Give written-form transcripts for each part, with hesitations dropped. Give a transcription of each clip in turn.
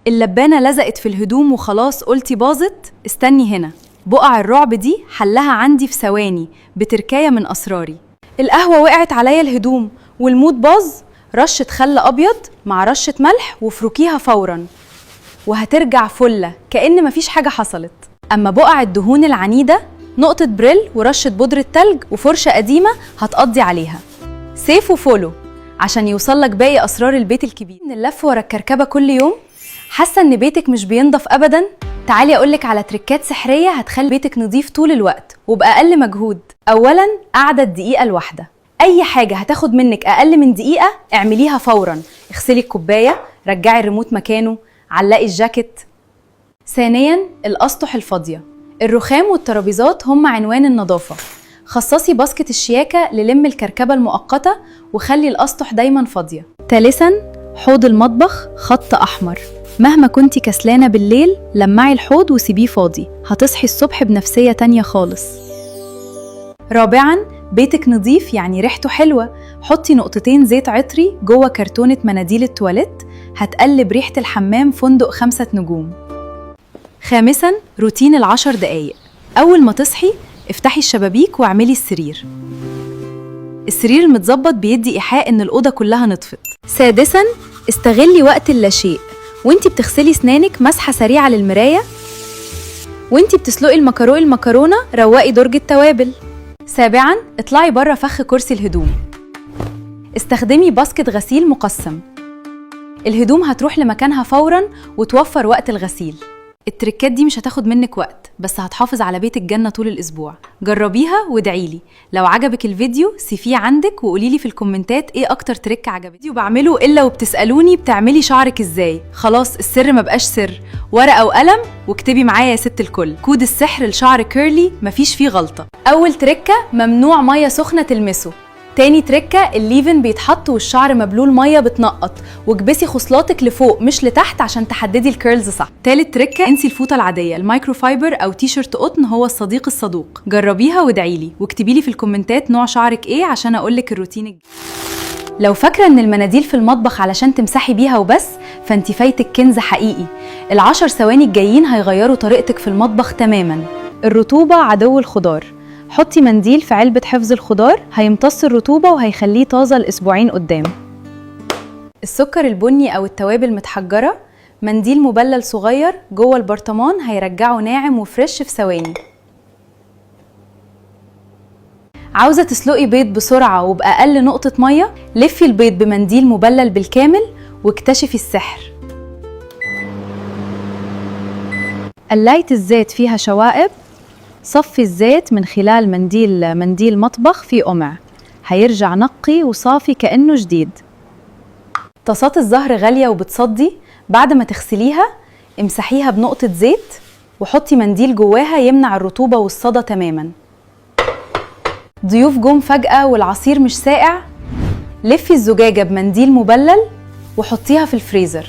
اللبانة لزقت في الهدوم وخلاص قلتي باظت؟ استني هنا، بقع الرعب دي حلها عندي في ثواني بتركاية من أسراري. القهوة وقعت عليا الهدوم والمود باظ، رشة خل أبيض مع رشة ملح وفركيها فوراً وهترجع فلة كأن مفيش حاجة حصلت. أما بقع الدهون العنيدة، نقطة بريل ورشة بودرة تلج وفرشة قديمة هتقضي عليها. سيف وفولو عشان يوصلك باقي أسرار البيت الكبير. من اللف ورا الكركبة كل يوم، حاسة إن بيتك مش بينضف أبداً؟ تعالي أقولك على تريكات سحرية هتخلي بيتك نظيف طول الوقت وبأقل مجهود. أولاً، قاعدة الدقيقة الواحدة. أي حاجة هتاخد منك أقل من دقيقة اعمليها فوراً. اغسلي الكوباية، رجعي الريموت مكانه، علقي الجاكيت. ثانياً، الأسطح الفاضية. الرخام والترابيزات هم عنوان النظافة. خصصي باسكت الشياكة للم الكركبة المؤقتة وخلي الأسطح دايماً فاضية. ثالثاً، حوض المطبخ خط أحمر. مهما كنتي كسلانة بالليل، لمعي الحوض وسيبيه فاضي، هتصحي الصبح بنفسية تانية خالص. رابعاً، بيتك نظيف يعني ريحته حلوة. حطي نقطتين زيت عطري جوه كرتونة مناديل التواليت، هتقلب ريحة الحمام فندق 5 نجوم. خامساً، روتين ال10 دقايق. أول ما تصحي، افتحي الشبابيك واعملي السرير. السرير المتظبط بيدي إيحاء إن الأوضة كلها نطفت. سادساً، استغلي وقت اللاشيء. وانتي بتغسلي سنانك، مسحة سريعة للمراية. وانتي بتسلقي المكرونة، روقي درج التوابل. سابعاً، اطلعي بره فخ كرسي الهدوم. استخدمي باسكت غسيل مقسم. الهدوم هتروح لمكانها فوراً وتوفر وقت الغسيل. التركات دي مش هتاخد منك وقت، بس هتحافظ على بيت الجنة طول الأسبوع. جربيها وادعيلي. لو عجبك الفيديو سيفيه عندك وقوليلي في الكومنتات ايه أكتر ترك عجبك. فيديو بعمله إلا وبتسألوني بتعملي شعرك ازاي. خلاص السر ما بقاش سر، ورقة وقلم واكتبي معايا يا ست الكل. كود السحر لشعر كيرلي مفيش فيه غلطة. أول تركة، ممنوع مية سخنة تلمسه. تاني تركة، الليفن بيتحط والشعر مبلول مية بتنقط، واكبسي خصلاتك لفوق مش لتحت عشان تحددي الكيرلز صح. تالت تركة، انسي الفوطة العادية، المايكرو فايبر او تيشرت قطن هو الصديق الصدوق. جربيها وادعيلي واكتبيلي في الكومنتات نوع شعرك ايه عشان اقولك الروتين لو فاكرة ان المناديل في المطبخ علشان تمسحي بيها وبس، فانتي فايتك كنز حقيقي. ال10 ثواني الجايين هيغيروا طريقتك في المطبخ تماما. الرطوبة عدو الخضار. حطي منديل في علبة حفظ الخضار، هيمتص الرطوبة وهيخليه طازة لأسبوعين قدام. السكر البني أو التوابل متحجرة، منديل مبلل صغير جوه البرطمان هيرجعه ناعم وفريش في ثواني. عاوزة تسلقي بيض بسرعة وبأقل نقطة مية، لفي البيض بمنديل مبلل بالكامل واكتشفي السحر. قلاية الزيت فيها شوائب، صفي الزيت من خلال منديل مطبخ فيه قمع، هيرجع نقي وصافي كأنه جديد. طاسات الزهر غالية وبتصدي، بعد ما تغسليها امسحيها بنقطة زيت وحطي منديل جواها يمنع الرطوبة والصدى تماما. ضيوف جم فجأة والعصير مش ساقع، لفي الزجاجة بمنديل مبلل وحطيها في الفريزر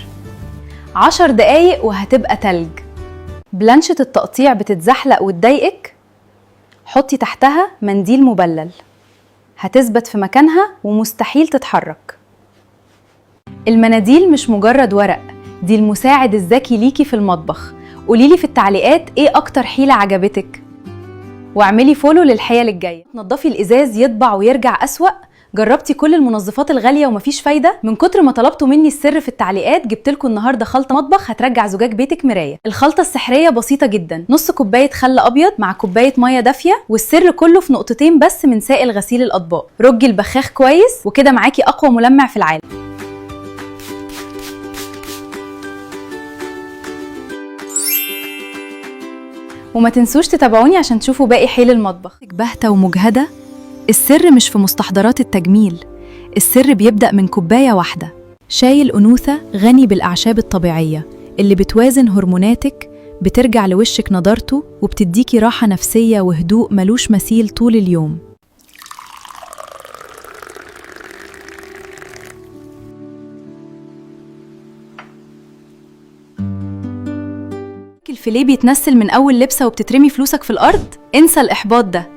10 دقايق وهتبقى تلج. بلانشة التقطيع بتتزحلق وتضايقك، حطي تحتها منديل مبلل، هتثبت في مكانها ومستحيل تتحرك. المناديل مش مجرد ورق، دي المساعد الذكي ليكي في المطبخ. قوليلي في التعليقات ايه اكتر حيلة عجبتك، واعملي فولو للحيل الجاية. تنضفي الازاز يطبع ويرجع اسوأ؟ جربتي كل المنظفات الغالية ومفيش فايدة؟ من كتر ما طلبتوا مني السر في التعليقات جبتلكوا النهاردة خلطة مطبخ هترجع زجاج بيتك مراية. الخلطة السحرية بسيطة جدا، نص كوباية خل أبيض مع كوباية مية دافية، والسر كله في نقطتين بس من سائل غسيل الأطباق. رجي البخاخ كويس وكده معاكي أقوى ملمع في العالم. وما تنسوش تتابعوني عشان تشوفوا باقي حيل المطبخ. باهتة ومجهدة؟ السر مش في مستحضرات التجميل، السر بيبدأ من كوباية واحدة. شاي الأنوثة غني بالأعشاب الطبيعية اللي بتوازن هرموناتك، بترجع لوشك نضارته وبتديكي راحة نفسية وهدوء ملوش مثيل طول اليوم. الفيليه بيتنسل من أول لبسة وبتترمي فلوسك في الأرض؟ انسى الإحباط ده.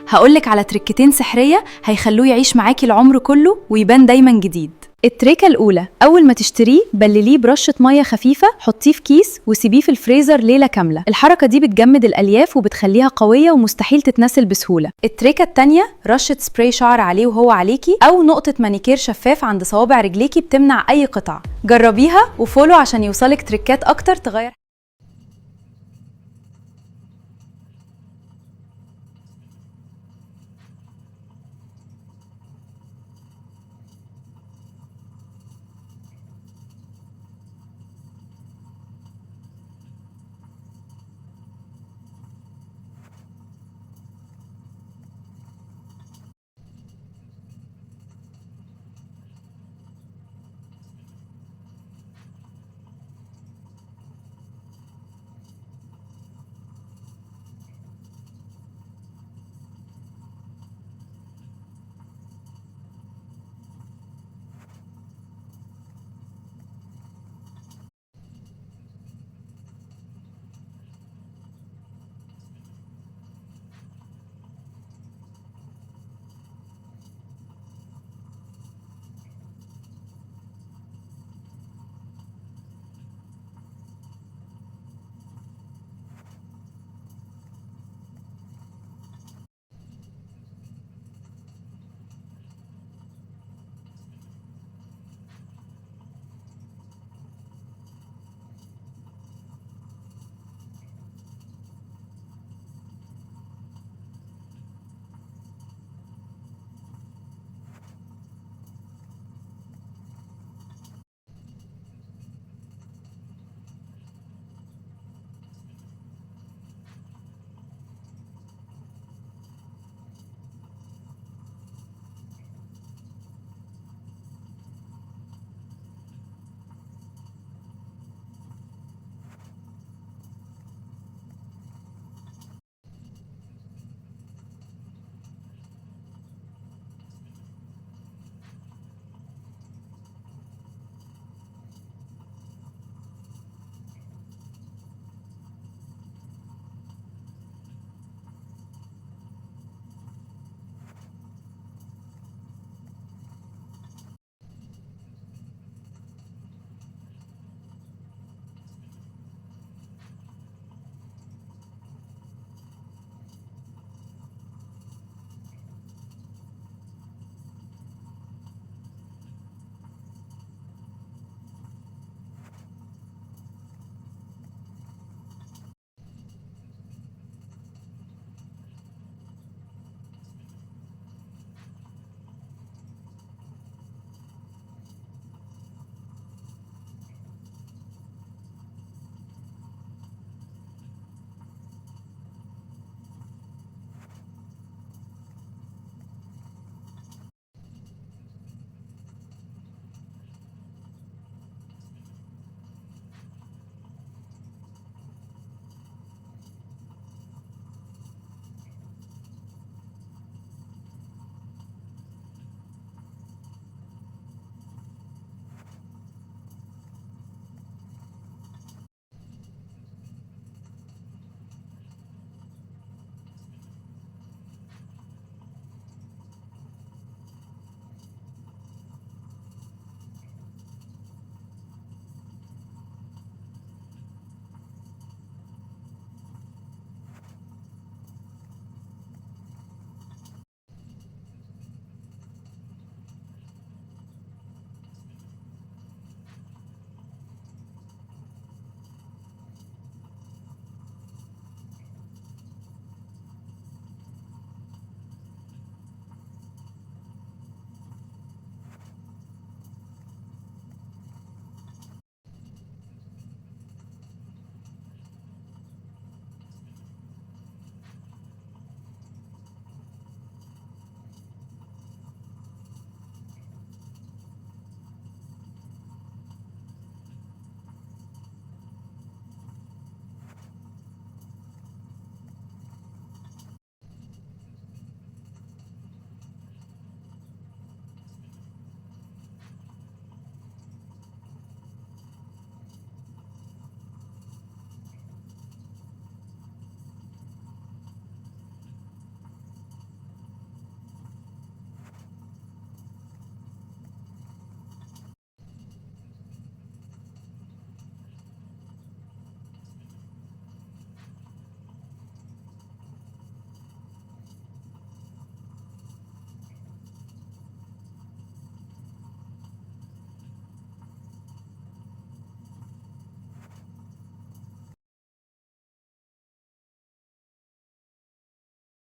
هقولك على تركتين سحرية هيخلوه يعيش معاكي العمر كله ويبان دايما جديد. التركة الأولى، أول ما تشتريه بلليه برشة مية خفيفة، حطيه في كيس وسيبيه في الفريزر ليلة كاملة. الحركة دي بتجمد الألياف وبتخليها قوية ومستحيل تتنسل بسهولة. التركة التانية، رشة سبراي شعر عليه وهو عليكي، أو نقطة مانيكير شفاف عند صوابع رجليكي بتمنع أي قطع. جربيها وفولو عشان يوصلك تركات أكتر تغير